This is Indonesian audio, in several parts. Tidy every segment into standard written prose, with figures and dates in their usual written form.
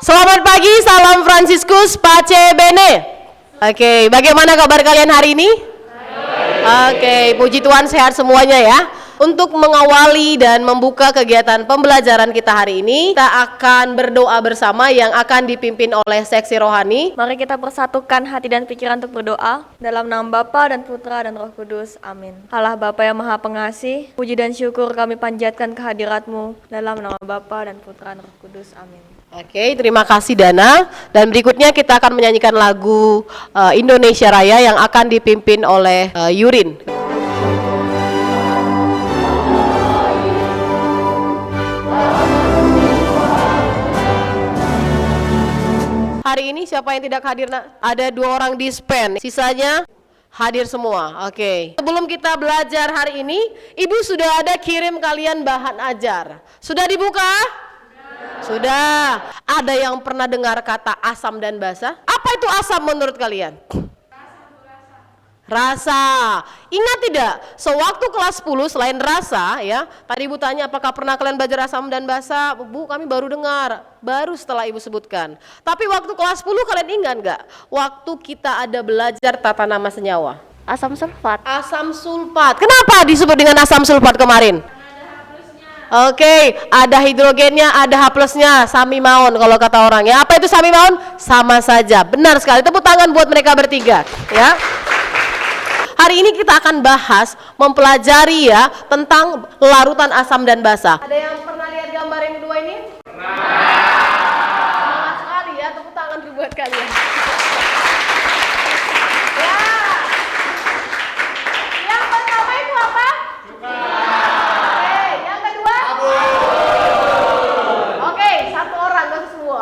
Selamat pagi, salam Fransiskus, Pace Bene. Oke, bagaimana kabar kalian hari ini? Oke, puji Tuhan sehat semuanya ya. Untuk mengawali dan membuka kegiatan pembelajaran kita hari ini, kita akan berdoa bersama yang akan dipimpin oleh seksi rohani. Mari kita persatukan hati dan pikiran untuk berdoa. Dalam nama Bapa dan Putra dan Roh Kudus. Amin. Allah Bapa yang Maha Pengasih, puji dan syukur kami panjatkan kehadirat-Mu. Dalam nama Bapa dan Putra dan Roh Kudus. Amin. Oke, terima kasih Dana. Dan berikutnya kita akan menyanyikan lagu Indonesia Raya yang akan dipimpin oleh Yurin. Hari ini siapa yang tidak hadir? Ada 2 orang dispen, sisanya hadir semua. Oke. Sebelum kita belajar hari ini, Ibu sudah ada kirim kalian bahan ajar. Sudah dibuka? Sudah. Ada yang pernah dengar kata asam dan basa? Apa itu asam menurut kalian? Rasa. Ingat tidak? Sewaktu kelas 10 selain rasa ya, tadi Ibu tanya apakah pernah kalian belajar asam dan basa? Bu, kami baru dengar. Baru setelah Ibu sebutkan. Tapi waktu kelas 10 kalian ingat nggak? Waktu kita ada belajar tata nama senyawa. Asam sulfat. Asam sulfat. Kenapa disebut dengan asam sulfat kemarin? Oke, ada hidrogennya, ada H plusnya, samimaon kalau kata orang ya. Apa itu samimaon? Sama saja. Benar sekali. Tepuk tangan buat mereka bertiga ya. Hari ini kita akan bahas, mempelajari ya tentang larutan asam dan basa. Ada yang pernah lihat gambar yang kedua ini? Pernah. Semangat sekali ya, tepuk tangan buat kalian. Ya. Yang pertama itu apa? Cuka. Oke, yang kedua? Sabun. Oke, 1 orang, gak semua.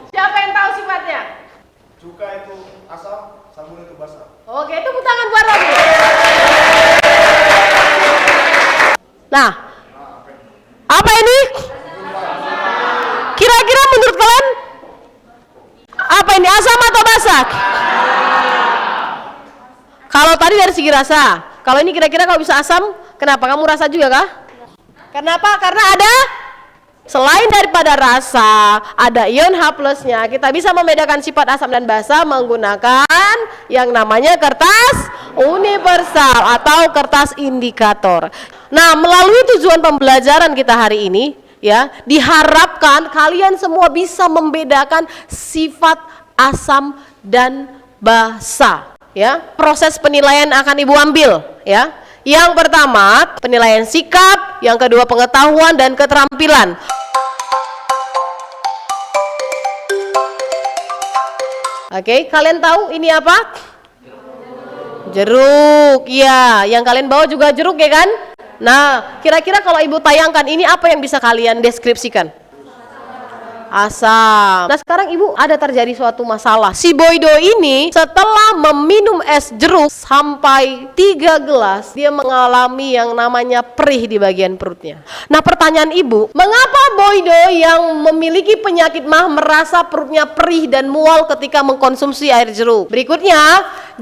Siapa yang tahu sifatnya? Cuka itu asam, sabun itu basa. Oke, tepuk tangan buat Robi. Nah, apa ini? Kira-kira menurut kalian apa ini, asam atau basa? Kalau tadi dari segi rasa, kalau ini kira-kira kalau bisa asam, kenapa? Kamu rasa juga kah? Kenapa? Karena ada selain daripada rasa, ada ion H plusnya. Kita bisa membedakan sifat asam dan basa menggunakan yang namanya kertas universal atau kertas indikator. Nah, melalui tujuan pembelajaran kita hari ini, ya, diharapkan kalian semua bisa membedakan sifat asam dan basa. Ya, proses penilaian akan Ibu ambil, ya. Yang pertama, penilaian sikap, yang kedua pengetahuan dan keterampilan. Oke, kalian tahu ini apa? Jeruk. Iya, yang kalian bawa juga jeruk ya kan? Nah, kira-kira kalau Ibu tayangkan ini apa yang bisa kalian deskripsikan? Asam. Nah, sekarang Ibu ada terjadi suatu masalah. Si Boydo ini setelah meminum es jeruk sampai 3 gelas, dia mengalami yang namanya perih di bagian perutnya. Nah, pertanyaan Ibu, mengapa Boydo yang memiliki penyakit mah merasa perutnya perih dan mual ketika mengkonsumsi air jeruk? Berikutnya,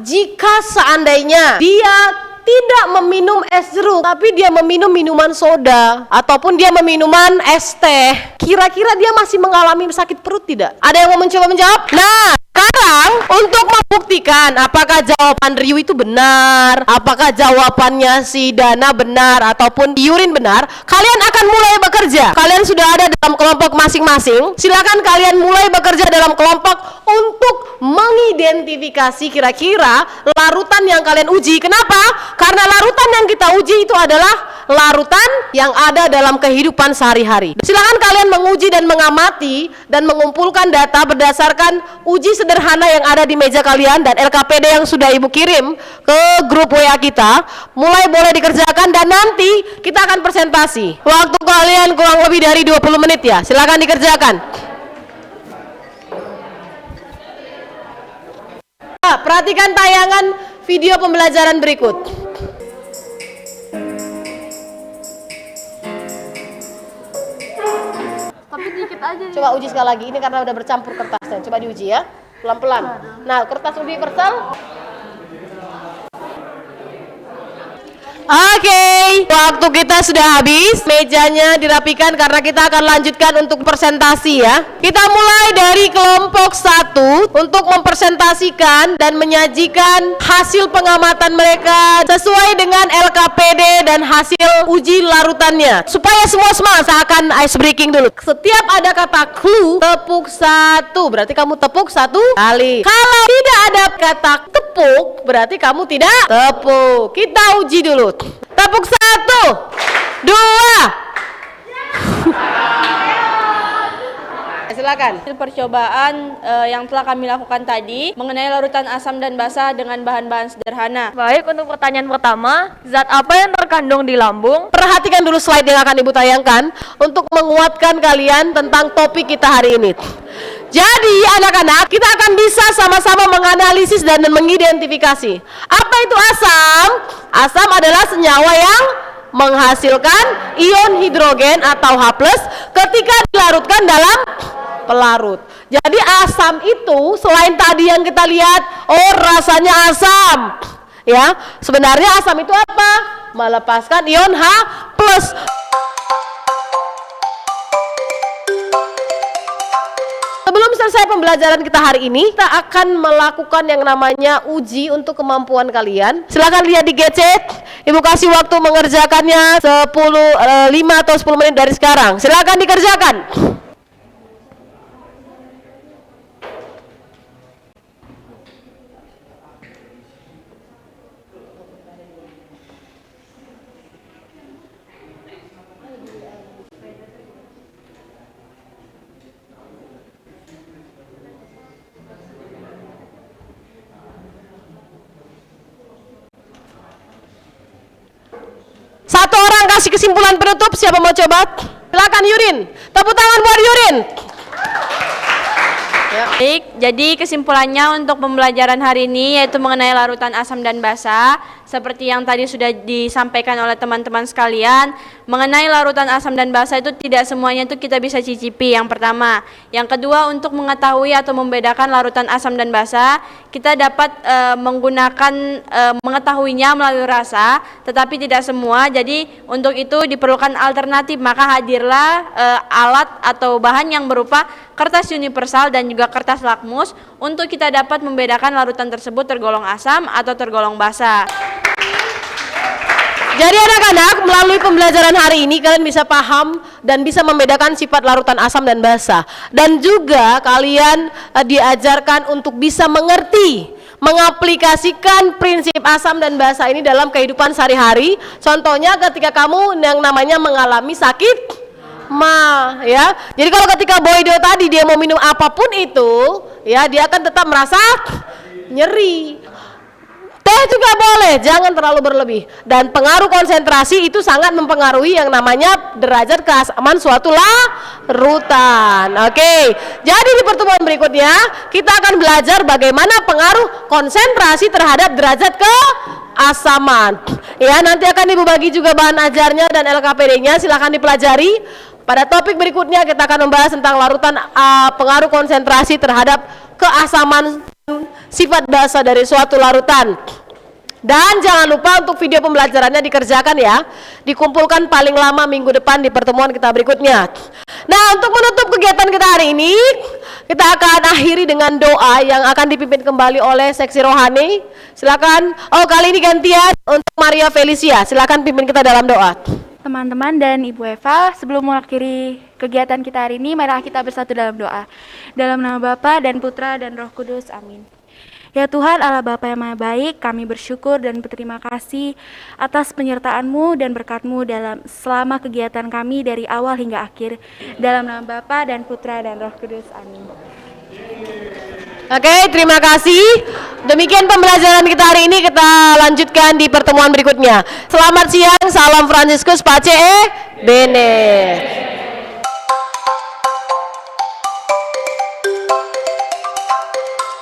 jika seandainya dia tidak meminum es jeruk, tapi dia meminum minuman soda ataupun dia meminum es teh, kira-kira dia masih mengalami sakit perut tidak? Ada yang mau mencoba menjawab? Nah, sekarang untuk membuktikan apakah jawaban Ryu itu benar, apakah jawabannya si Dana benar ataupun Yurin benar, kalian akan mulai bekerja. Kalian sudah ada dalam kelompok masing-masing. Silakan kalian mulai bekerja dalam kelompok untuk mengidentifikasi kira-kira larutan yang kalian uji. Kenapa? Karena larutan yang kita uji itu adalah larutan yang ada dalam kehidupan sehari-hari. Silakan kalian menguji dan mengamati dan mengumpulkan data berdasarkan uji sederhana yang ada di meja kalian dan LKPD yang sudah Ibu kirim ke grup WA kita. Mulai boleh dikerjakan dan nanti kita akan presentasi. Waktu kalian kurang lebih dari 20 menit ya. Silakan dikerjakan. Perhatikan tayangan video pembelajaran berikut. Tapi dikit aja. Coba uji sekali lagi, ini karena udah bercampur kertasnya. Coba diuji ya, pelan-pelan. Nah, kertas universal. Oke, waktu kita sudah habis. Mejanya dirapikan karena kita akan lanjutkan untuk presentasi ya. Kita mulai dari kelompok 1 untuk mempresentasikan dan menyajikan hasil pengamatan mereka sesuai dengan LKPD dan hasil uji larutannya. Supaya semua semangat, saya akan ice breaking dulu. Setiap ada kata clue, tepuk 1. Berarti kamu tepuk 1 kali. Kalau tidak ada kata tepuk, berarti kamu tidak tepuk. Kita uji dulu. Tepuk 1, 2. Silakan. Hasil percobaan yang telah kami lakukan tadi mengenai larutan asam dan basa dengan bahan-bahan sederhana. Baik, untuk pertanyaan pertama, zat apa yang terkandung di lambung? Perhatikan dulu slide yang akan Ibu tayangkan untuk menguatkan kalian tentang topik kita hari ini. Jadi anak-anak, kita akan bisa sama-sama menganalisis dan mengidentifikasi. Apa itu asam? Asam adalah senyawa yang menghasilkan ion hidrogen atau H+ ketika dilarutkan dalam pelarut. Jadi asam itu selain tadi yang kita lihat, oh rasanya asam. Ya, sebenarnya asam itu apa? Melepaskan ion H+. Sebelum selesai pembelajaran kita hari ini, kita akan melakukan yang namanya uji untuk kemampuan kalian. Silahkan lihat di gadget. Ibu kasih waktu mengerjakannya 5 atau 10 menit dari sekarang. Silahkan dikerjakan. Satu orang kasih kesimpulan penutup, siapa mau coba? Silakan Yurin. Tepuk tangan buat Yurin. Baik, jadi kesimpulannya untuk pembelajaran hari ini yaitu mengenai larutan asam dan basa. Seperti yang tadi sudah disampaikan oleh teman-teman sekalian, mengenai larutan asam dan basa itu tidak semuanya itu kita bisa cicipi, yang pertama. Yang kedua, untuk mengetahui atau membedakan larutan asam dan basa, kita dapat mengetahuinya melalui rasa, tetapi tidak semua. Jadi untuk itu diperlukan alternatif, maka hadirlah alat atau bahan yang berupa kertas universal dan juga kertas lakmus untuk kita dapat membedakan larutan tersebut tergolong asam atau tergolong basa. Jadi anak-anak, melalui pembelajaran hari ini kalian bisa paham dan bisa membedakan sifat larutan asam dan basa. Dan juga kalian diajarkan untuk bisa mengerti, mengaplikasikan prinsip asam dan basa ini dalam kehidupan sehari-hari. Contohnya ketika kamu yang namanya mengalami sakit ya. Jadi kalau ketika Boydo tadi dia mau minum apapun itu, ya dia akan tetap merasa nyeri. Teh juga boleh, jangan terlalu berlebih. Dan pengaruh konsentrasi itu sangat mempengaruhi yang namanya derajat keasaman suatu larutan. Oke, jadi di pertemuan berikutnya kita akan belajar bagaimana pengaruh konsentrasi terhadap derajat keasaman. Ya, nanti akan Ibu bagi juga bahan ajarnya dan LKPD-nya, silahkan dipelajari. Pada topik berikutnya kita akan membahas tentang larutan pengaruh konsentrasi terhadap keasaman sifat basa dari suatu larutan. Dan jangan lupa untuk video pembelajarannya dikerjakan ya, dikumpulkan paling lama minggu depan di pertemuan kita berikutnya. Nah, untuk menutup kegiatan kita hari ini, kita akan akhiri dengan doa yang akan dipimpin kembali oleh seksi rohani. Silakan. Oh, kali ini gantian untuk Maria Felicia. Silakan pimpin kita dalam doa. Teman-teman dan Ibu Eva, sebelum mengakhiri kegiatan kita hari ini, marilah kita bersatu dalam doa. Dalam nama Bapa dan Putra dan Roh Kudus, amin. Ya Tuhan Allah Bapa yang Maha Baik, kami bersyukur dan berterima kasih atas penyertaan-Mu dan berkat-Mu selama kegiatan kami dari awal hingga akhir. Dalam nama Bapa dan Putra dan Roh Kudus, amin. Oke, terima kasih. Demikian pembelajaran kita hari ini, kita lanjutkan di pertemuan berikutnya. Selamat siang, salam Fransiskus Pace Bene.